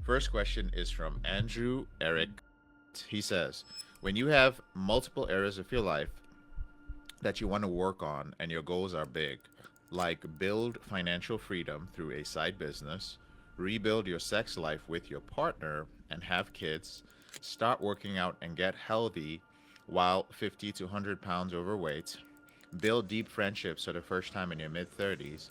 First question is from Andrew Eric. He says, when you have multiple areas of your life that you want to work on and your goals are big, like build financial freedom through a side business, rebuild your sex life with your partner and have kids, start working out and get healthy while 50 to 100 pounds overweight, build deep friendships for the first time in your mid 30s,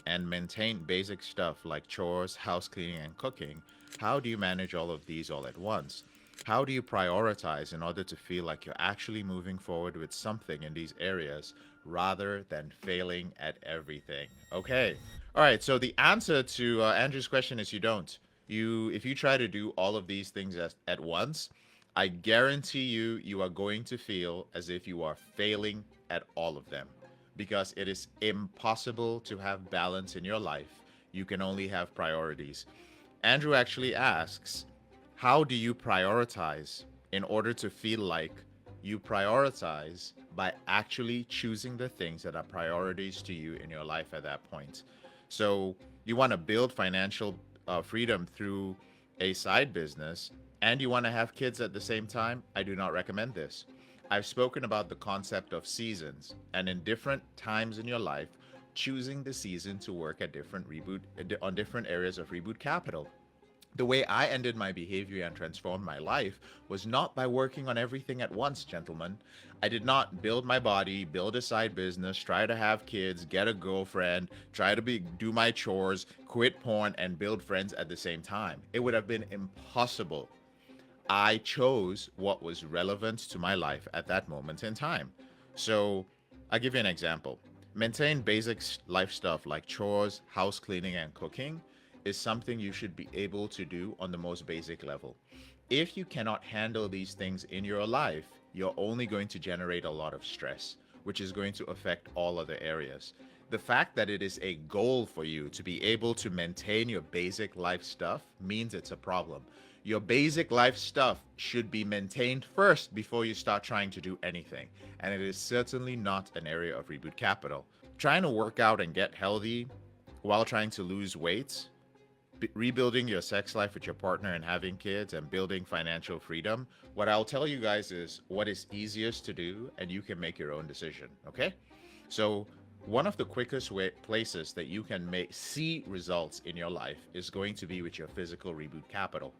and maintain basic stuff like chores, house cleaning, and cooking, how do you manage all of these all at once? How do you prioritize in order to feel like you're actually moving forward with something in these areas rather than failing at everything? Okay. All right. So the answer to Andrew's question is you don't. If you try to do all of these things at once, I guarantee you are going to feel as if you are failing at all of them because it is impossible to have balance in your life. You can only have priorities. Andrew actually asks, how do you prioritize in order to feel like you prioritize by actually choosing the things that are priorities to you in your life at that point? So, you want to build financial freedom through a side business and you want to have kids at the same time? I do not recommend this. I've spoken about the concept of seasons, and in different times in your life, choosing the season to work at different reboot on different areas of reboot capital. The way I ended my behavior and transformed my life was not by working on everything at once, gentlemen. I did not build my body, build a side business, try to have kids, get a girlfriend, try to do my chores, quit porn, and build friends at the same time. It would have been impossible. I chose what was relevant to my life at that moment in time. So, I'll give you an example. Maintain basic life stuff like chores, house cleaning, and cooking is something you should be able to do on the most basic level. If you cannot handle these things in your life, you're only going to generate a lot of stress, which is going to affect all other areas. The fact that it is a goal for you to be able to maintain your basic life stuff means it's a problem. Your basic life stuff should be maintained first before you start trying to do anything. And it is certainly not an area of reboot capital. Trying to work out and get healthy while trying to lose weight, rebuilding your sex life with your partner and having kids and building financial freedom, what I'll tell you guys is what is easiest to do and you can make your own decision, okay? So one of the quickest places that you can see results in your life is going to be with your physical reboot capital.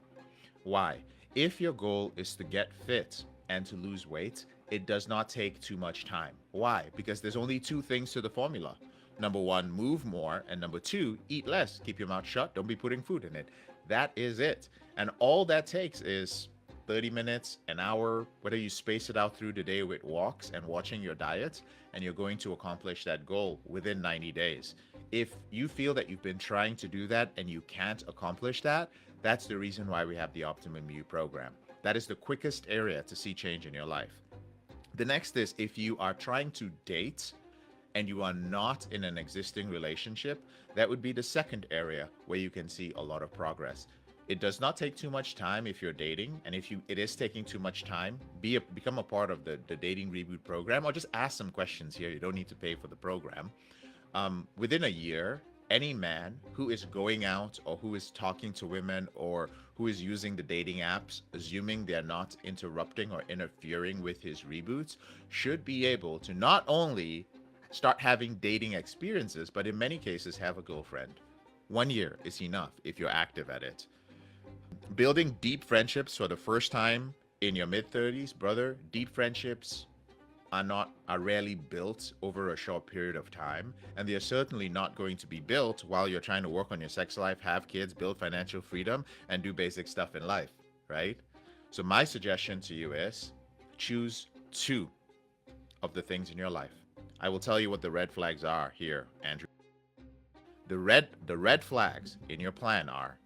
Why? If your goal is to get fit and to lose weight, it does not take too much time. Why? Because there's only two things to the formula. Number one, move more. And number two, eat less. Keep your mouth shut. Don't be putting food in it. That is it. And all that takes is 30 minutes, an hour, whether you space it out through the day with walks and watching your diet, and you're going to accomplish that goal within 90 days. If you feel that you've been trying to do that and you can't accomplish that, that's the reason why we have the Optimum You program. That is the quickest area to see change in your life. The next is if you are trying to date and you are not in an existing relationship, that would be the second area where you can see a lot of progress. It does not take too much time if you're dating, and if it is taking too much time, become a part of the dating reboot program, or just ask some questions here. You don't need to pay for the program. Within a year, any man who is going out or who is talking to women or who is using the dating apps, assuming they're not interrupting or interfering with his reboots, should be able to not only start having dating experiences, but in many cases have a girlfriend. 1 year is enough if you're active at it. Building deep friendships for the first time in your mid 30s, brother, deep friendships are rarely built over a short period of time, and they are certainly not going to be built while you're trying to work on your sex life, have kids, build financial freedom, and do basic stuff in life, right? So my suggestion to you is choose two of the things in your life. I will tell you what the red flags are here, Andrew. The red flags in your plan are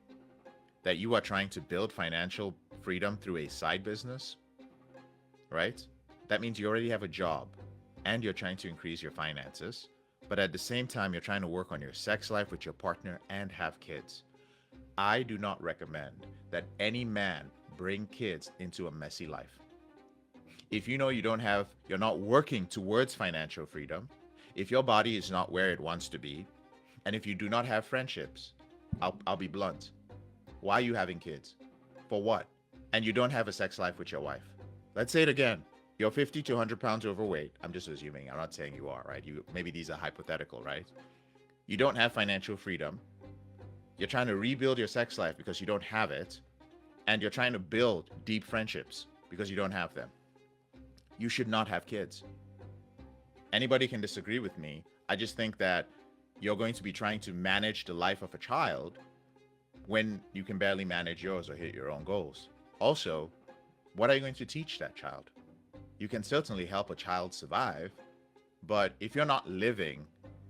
that you are trying to build financial freedom through a side business, right? That means you already have a job and you're trying to increase your finances, but at the same time, you're trying to work on your sex life with your partner and have kids. I do not recommend that any man bring kids into a messy life. If you know you're not working towards financial freedom, if your body is not where it wants to be, and if you do not have friendships, I'll be blunt. Why are you having kids? For what? And you don't have a sex life with your wife. Let's say it again. You're 50 to 100 pounds overweight. I'm just assuming. I'm not saying you are, right? Maybe these are hypothetical, right? You don't have financial freedom. You're trying to rebuild your sex life because you don't have it. And you're trying to build deep friendships because you don't have them. You should not have kids. Anybody can disagree with me. I just think that you're going to be trying to manage the life of a child when you can barely manage yours or hit your own goals. Also, what are you going to teach that child? You can certainly help a child survive, but if you're not living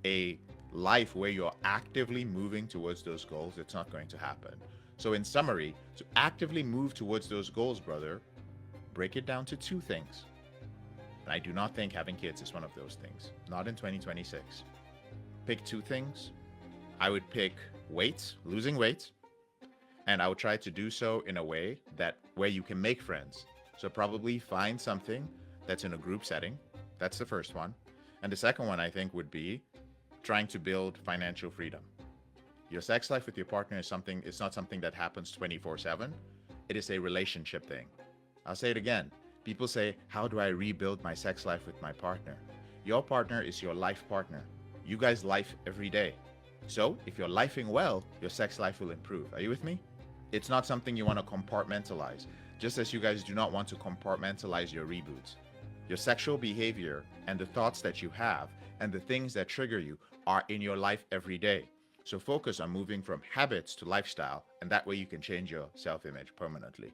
a life where you're actively moving towards those goals, it's not going to happen. So in summary, to actively move towards those goals, brother, break it down to two things. And I do not think having kids is one of those things. Not in 2026. Pick two things. I would pick weight, losing weight, and I would try to do so in a way that where you can make friends. So probably find something that's in a group setting. That's the first one. And the second one, I think, would be trying to build financial freedom. Your sex life with your partner is not something that happens 24/7. It is a relationship thing. I'll say it again. People say, how do I rebuild my sex life with my partner? Your partner is your life partner. You guys life every day. So if you're lifing well, your sex life will improve. Are you with me? It's not something you want to compartmentalize, just as you guys do not want to compartmentalize your reboots. Your sexual behavior and the thoughts that you have and the things that trigger you are in your life every day. So focus on moving from habits to lifestyle, and that way you can change your self-image permanently.